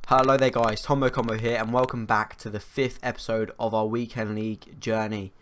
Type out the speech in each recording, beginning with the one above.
Hello there guys, Tombo Combo here and welcome back to the 5th episode of our Weekend League journey.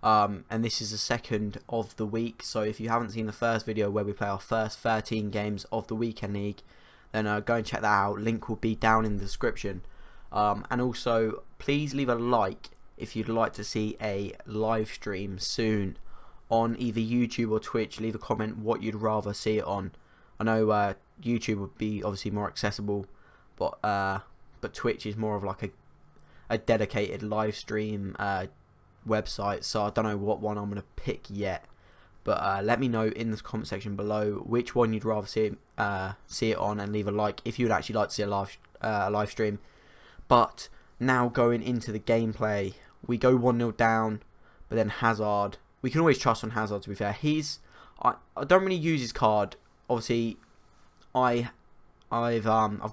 And this is the second of the week, so if you haven't seen the first video where we play our first 13 games of the Weekend League, then go and check that out. Link will be down in the description. And also, please leave a like if you'd like to see a live stream soon on either YouTube or Twitch. Leave a comment what you'd rather see it on. I know YouTube would be obviously more accessible, but Twitch is more of like a dedicated live stream website, so I don't know what one I'm gonna pick yet. But let me know in the comment section below which one you'd rather see it on, and leave a like if you'd actually like to see a live stream. But now going into the gameplay, we go 1-0 down, but then Hazard. We can always trust on Hazard. To be fair, I don't really use his card. Obviously, I've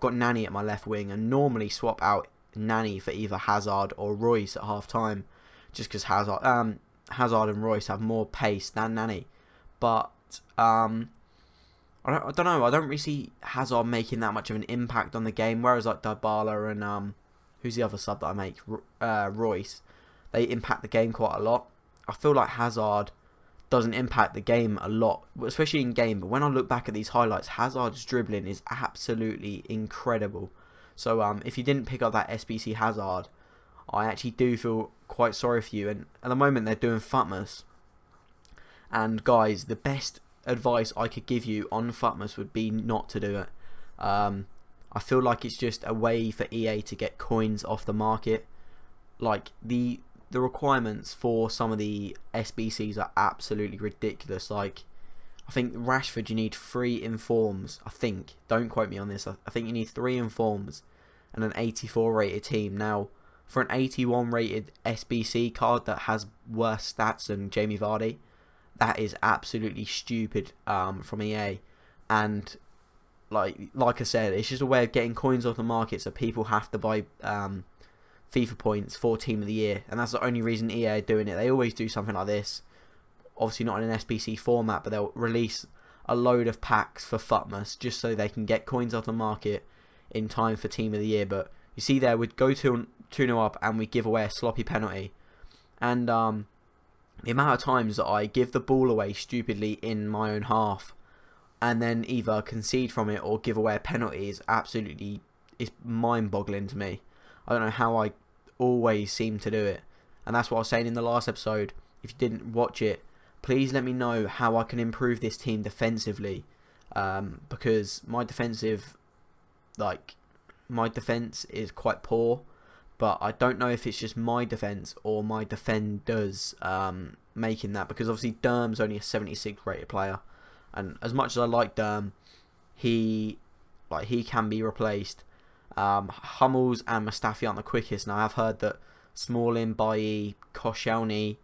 got Nani at my left wing, and normally swap out Nani for either Hazard or Royce at half time, just because Hazard and Royce have more pace than Nani. But I don't know. I don't really see Hazard making that much of an impact on the game, whereas like Dybala and who's the other sub that I make, Royce, they impact the game quite a lot. I feel like Hazard doesn't impact the game a lot, especially in game, but when I look back at these highlights, Hazard's dribbling is absolutely incredible. So if you didn't pick up that SBC Hazard, I actually do feel quite sorry for you. And at the moment they're doing Futmas, and guys, the best advice I could give you on Futmas would be not to do it. I feel like it's just a way for EA to get coins off the market. Like the requirements for some of the SBCs are absolutely ridiculous. Like, I think Rashford, you need 3 informs. I think, don't quote me on this, I think you need 3 informs and an 84 rated team. Now, for an 81 rated SBC card that has worse stats than Jamie Vardy, that is absolutely stupid from EA. And like I said, it's just a way of getting coins off the market, so people have to buy FIFA points for Team of the Year, and that's the only reason EA are doing it. They always do something like this, obviously not in an SBC format, but they'll release a load of packs for Futmas just so they can get coins off the market in time for Team of the Year. But you see there, we'd go 2-0 up and we give away a sloppy penalty, and the amount of times that I give the ball away stupidly in my own half and then either concede from it or give away a penalty is mind-boggling to me. I don't know how I always seem to do it, and that's what I was saying in the last episode. If you didn't watch it, please let me know how I can improve this team defensively, because my defense is quite poor, but I don't know if it's just my defense or my defenders making that, because obviously Derm's only a 76 rated player, and as much as I like Derm, he can be replaced. Hummels and Mustafi aren't the quickest, and I have heard that Smalling, Bailly, Koscielny,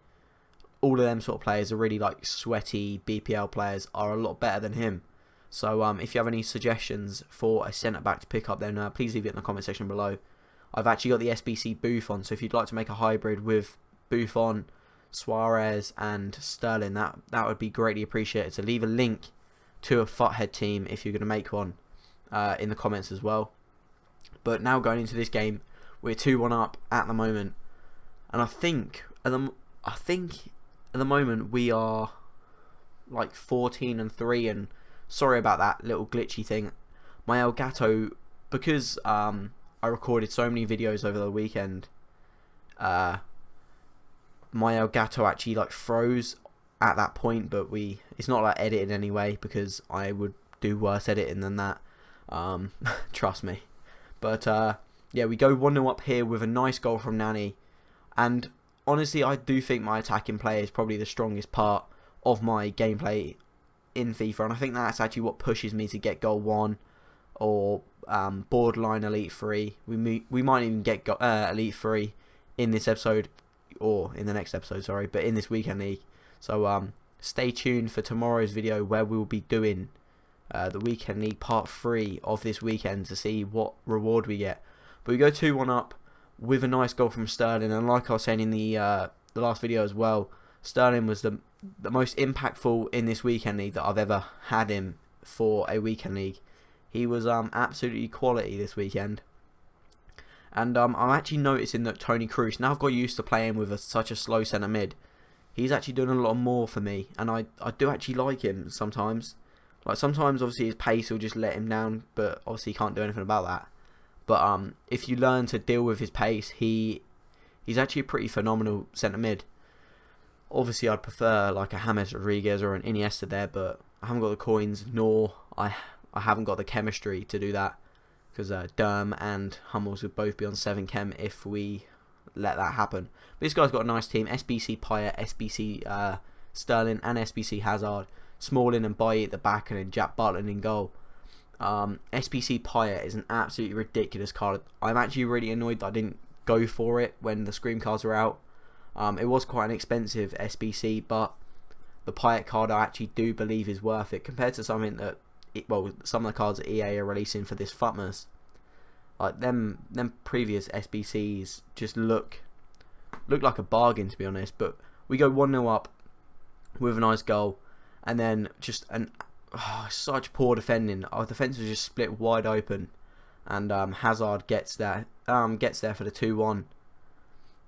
all of them sort of players are really like sweaty BPL players, are a lot better than him. So if you have any suggestions for a centre back to pick up, then please leave it in the comment section below. I've actually got the SBC Buffon, so if you'd like to make a hybrid with Buffon, Suarez and Sterling, that would be greatly appreciated. So leave a link to a Futhead team if you're going to make one in the comments as well. But now going into this game, we're 2-1 up at the moment, and I think at the moment we are like 14-3. And sorry about that little glitchy thing. My Elgato, because I recorded so many videos over the weekend, my Elgato actually like froze at that point. But it's not like edited anyway, because I would do worse editing than that. Trust me. But yeah, we go 1-0 up here with a nice goal from Nani. And honestly, I do think my attacking play is probably the strongest part of my gameplay in FIFA. And I think that's actually what pushes me to get goal 1 or borderline Elite 3. We might even get Elite 3 in this episode, or in the next episode, sorry, but in this Weekend League. So stay tuned for tomorrow's video, where we will be doing the Weekend League part 3 of this weekend, to see what reward we get. But we go 2-1 up with a nice goal from Sterling, and like I was saying in the last video as well, Sterling was the most impactful in this Weekend League that I've ever had him for a Weekend League. He was absolutely quality this weekend. And I'm actually noticing that Toni Kroos, now I've got used to playing with such a slow centre mid, he's actually doing a lot more for me, and I do actually like him sometimes. Like sometimes obviously his pace will just let him down, but obviously he can't do anything about that. But if you learn to deal with his pace, he's actually a pretty phenomenal centre mid. Obviously I'd prefer like a James Rodriguez or an Iniesta there, but I haven't got the coins, nor I haven't got the chemistry to do that, because Derm and Hummels would both be on 7 chem if we let that happen. But this guy's got a nice team: SBC Payet, SBC Sterling, and SBC Hazard. Smalling and Bailly at the back, and then Jack Butland in goal. SBC Payet is an absolutely ridiculous card. I'm actually really annoyed that I didn't go for it when the Scream cards were out. It was quite an expensive SBC, but the Payet card I actually do believe is worth it compared to something that, some of the cards that EA are releasing for this Futmas. Like them previous SBCs just look like a bargain, to be honest. But we go 1-0 up with a nice goal, and then just such poor defending. Our defence was just split wide open, and Hazard gets there for the 2-1.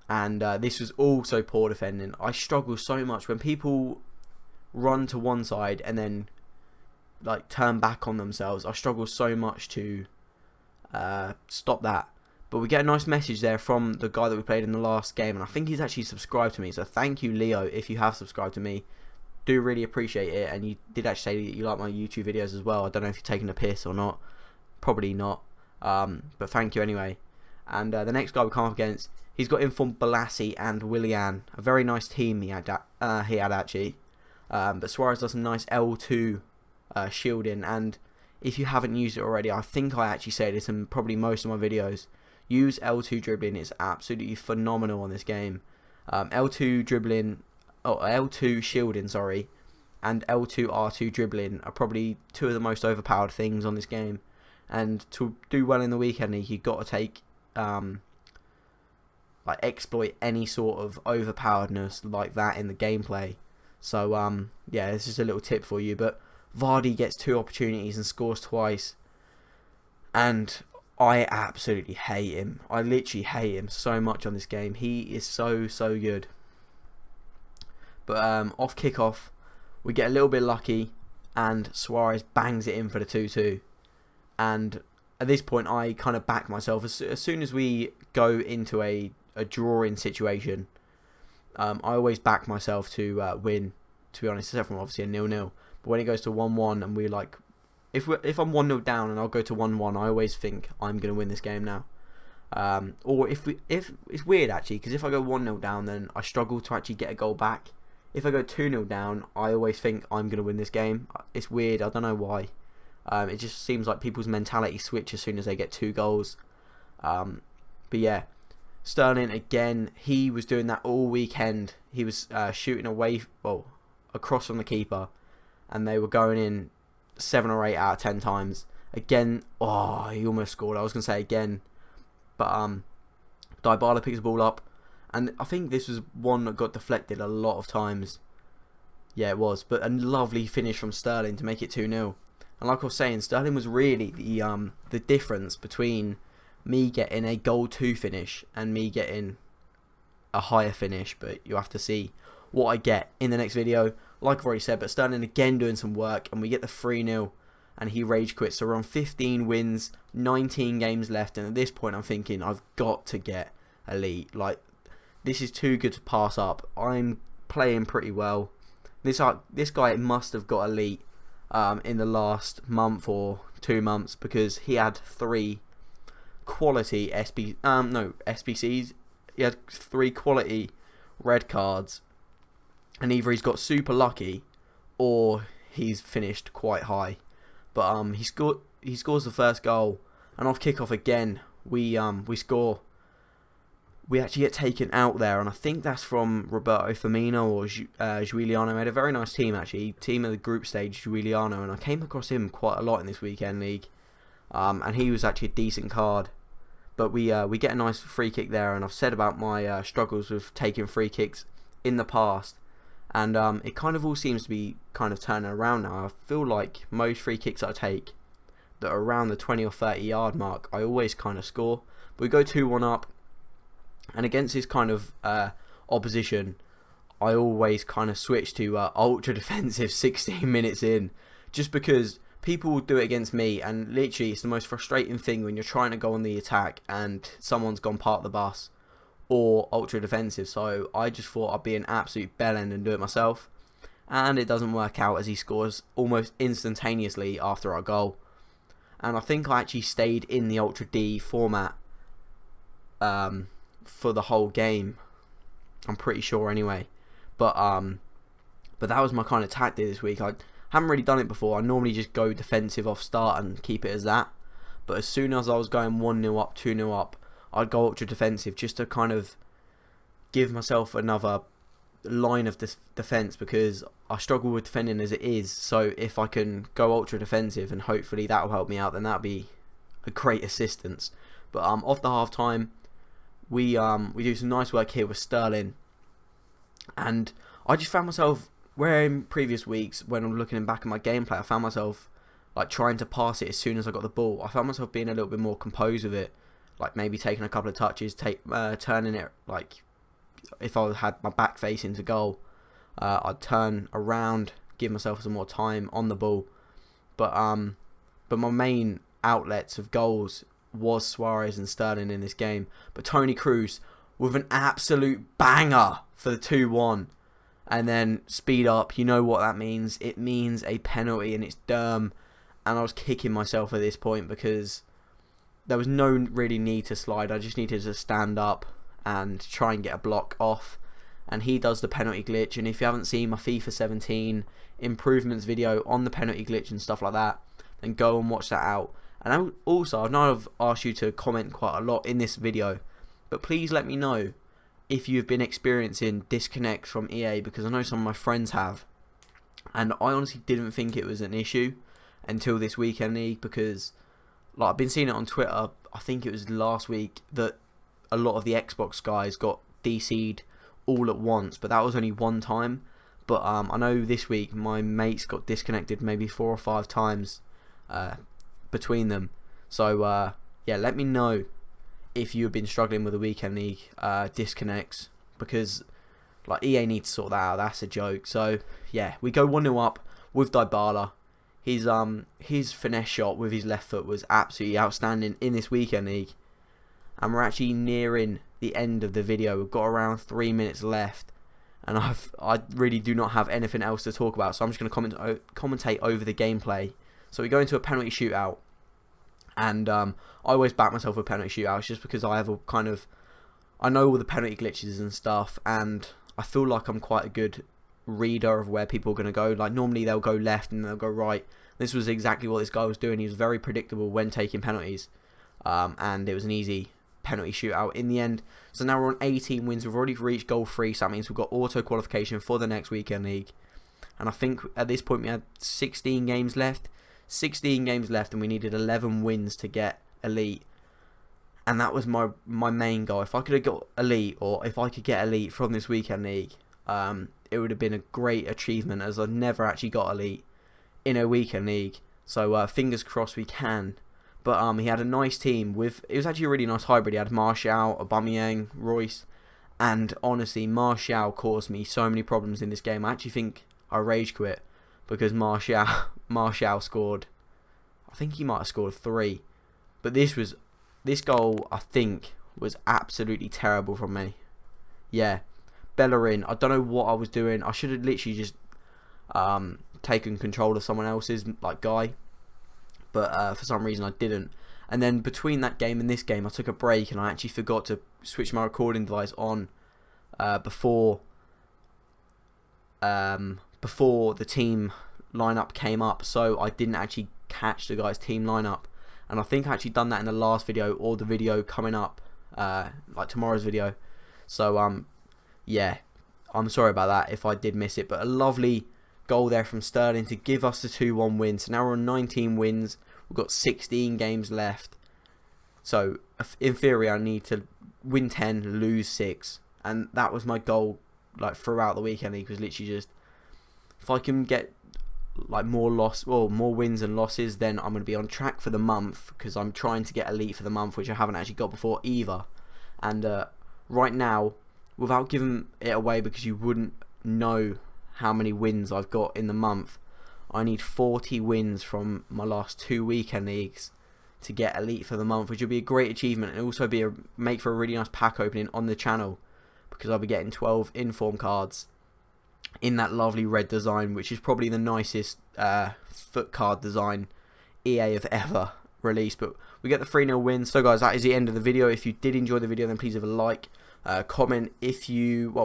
And this was also poor defending. I struggle so much when people run to one side and then like turn back on themselves. I struggle so much to stop that. But we get a nice message there from the guy that we played in the last game, and I think he's actually subscribed to me, so thank you, Leo, if you have subscribed to me. Do really appreciate it. And you did actually say that you like my YouTube videos as well. I don't know if you're taking a piss or not, probably not, but thank you anyway. And the next guy we come up against, he's got Informed Balassi and Willian, a very nice team he had actually. But Suarez does some nice L2 shielding, and if you haven't used it already, I think I actually say this in probably most of my videos, use L2 dribbling. It's absolutely phenomenal on this game. L2 shielding, sorry, and L2 R2 dribbling are probably two of the most overpowered things on this game. And to do well in the weekend league, you've got to take exploit any sort of overpoweredness like that in the gameplay. So yeah, this is a little tip for you. But Vardy gets 2 opportunities and scores twice, and I absolutely hate him. I literally hate him so much on this game. He is so good. But off kickoff, we get a little bit lucky, and Suarez bangs it in for the 2-2. And at this point, I kind of back myself. As soon as we go into a drawing situation, I always back myself to win, to be honest, except from obviously a 0-0. But when it goes to 1-1 and we like, if I'm 1-0 down and I'll go to 1-1, I always think I'm going to win this game now. Or if it's weird actually, because if I go 1-0 down, then I struggle to actually get a goal back. If I go 2-0 down, I always think I'm going to win this game. It's weird, I don't know why. It just seems like people's mentality switch as soon as they get 2 goals. But yeah, Sterling again, he was doing that all weekend. He was shooting away, across from the keeper, and they were going in 7 or 8 out of 10 times. Again, he almost scored. I was going to say again, but Dybala picks the ball up, and I think this was one that got deflected a lot of times. Yeah, it was, but a lovely finish from Sterling to make it 2-0. And like I was saying, Sterling was really the difference between me getting a goal 2 finish and me getting a higher finish. But you have to see what I get in the next video. Like I've already said, but Sterling again doing some work, and we get the 3-0, and he rage quits. So we're on 15 wins, 19 games left, and at this point I'm thinking I've got to get elite. Like, this is too good to pass up. I'm playing pretty well. This guy must have got elite in the last month or 2 months, because he had 3 quality SBCs. He had 3 quality red cards, and either he's got super lucky or he's finished quite high. But he scores the first goal, and off kickoff again we score. We actually get taken out there, and I think that's from Roberto Firmino or Giuliano. Made a very nice team actually, team of the group stage, Giuliano, and I came across him quite a lot in this weekend league, and he was actually a decent card. But we get a nice free kick there, and I've said about my struggles with taking free kicks in the past, and it kind of all seems to be kind of turning around now. I feel like most free kicks I take, that are around the 20 or 30 yard mark, I always kind of score. But we go 2-1 up, and against this kind of opposition, I always kind of switch to ultra defensive 16 minutes in, just because people will do it against me, and literally it's the most frustrating thing when you're trying to go on the attack and someone's gone part the bus or ultra defensive. So I just thought I'd be an absolute bellend and do it myself, and it doesn't work out as he scores almost instantaneously after our goal. And I think I actually stayed in the Ultra D format for the whole game. I'm pretty sure anyway. But that was my kind of tactic this week. I haven't really done it before. I normally just go defensive off start and keep it as that. But as soon as I was going 1-0 up, 2-0 up, I'd go ultra defensive just to kind of give myself another line of defense, because I struggle with defending as it is. So if I can go ultra defensive and hopefully that will help me out, then that'll be a great assistance. But off the half time, we do some nice work here with Sterling, and I just found myself, where in previous weeks when I'm looking back at my gameplay, I found myself like trying to pass it as soon as I got the ball. I found myself being a little bit more composed with it, like maybe taking a couple of touches, turning it, like if I had my back facing to goal, I'd turn around, give myself some more time on the ball. But my main outlets of goals was Suarez and Sterling in this game. But Toni Kroos with an absolute banger for the 2-1, and then speed up. You know what that means? It means a penalty, and it's Durm. And I was kicking myself at this point because there was no really need to slide. I just needed to stand up and try and get a block off, and he does the penalty glitch. And if you haven't seen my FIFA 17 improvements video on the penalty glitch and stuff like that, then go and watch that out. And also, I know I've asked you to comment quite a lot in this video, but please let me know if you've been experiencing disconnects from EA, because I know some of my friends have, and I honestly didn't think it was an issue until this weekend league, because like I've been seeing it on Twitter. I think it was last week that a lot of the Xbox guys got DC'd all at once, but that was only one time. But I know this week my mates got disconnected maybe 4 or 5 times between them. So yeah, let me know if you've been struggling with the weekend league disconnects, because like EA needs to sort that out. That's a joke. So yeah, we go 1-0 up with Dybala. His finesse shot with his left foot was absolutely outstanding in this weekend league. And we're actually nearing the end of the video. We've got around 3 minutes left, and I really do not have anything else to talk about, so I'm just going to commentate over the gameplay. So we go into a penalty shootout, and I always back myself with penalty shootouts just because I know all the penalty glitches and stuff, and I feel like I'm quite a good reader of where people are going to go. Like normally they'll go left and they'll go right. This was exactly what this guy was doing. He was very predictable when taking penalties, and it was an easy penalty shootout in the end. So now we're on 18 wins. We've already reached goal 3, so that means we've got auto qualification for the next weekend league. And I think at this point we had 16 games left. 16 games left, and we needed 11 wins to get elite. And that was my main goal. If I could have got elite, or if I could get elite from this weekend league, it would have been a great achievement, as I've never actually got elite in a weekend league. So fingers crossed we can. But he had a nice team with, it was actually a really nice hybrid. He had Martial, Aubameyang, Royce, and honestly Martial caused me so many problems in this game. I actually think I rage quit because Martial scored, I think he might have scored 3, but this goal I think was absolutely terrible from me. Yeah, Bellerin, I don't know what I was doing. I should have literally just taken control of someone else's guy, but for some reason I didn't. And then between that game and this game I took a break, and I actually forgot to switch my recording device on before the team lineup came up, so I didn't actually catch the guy's team lineup. And I think I actually done that in the last video, or the video coming up, like tomorrow's video. So yeah, I'm sorry about that if I did miss it, but a lovely goal there from Sterling to give us the 2-1 win. So now we're on 19 wins. We've got 16 games left. So in theory I need to win 10, lose 6, and that was my goal throughout the weekend league, was literally just, if I can get like more wins and losses, then I'm going to be on track for the month, because I'm trying to get elite for the month, which I haven't actually got before either. And right now, without giving it away, because you wouldn't know how many wins I've got in the month, I need 40 wins from my last 2 weekend leagues to get elite for the month, which would be a great achievement, and also make for a really nice pack opening on the channel, because I'll be getting 12 inform cards in that lovely red design, which is probably the nicest foot card design EA have ever released. But we get the 3-0 win. So guys, that is the end of the video. If you did enjoy the video, then please leave a like, comment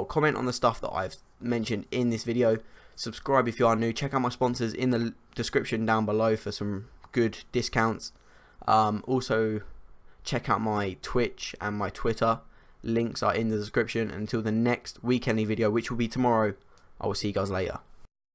comment on the stuff that I've mentioned in this video, subscribe if you are new, check out my sponsors in the description down below for some good discounts. Also check out my Twitch and my Twitter, links are in the description. Until the next weekendly video, which will be tomorrow, I will see you guys later.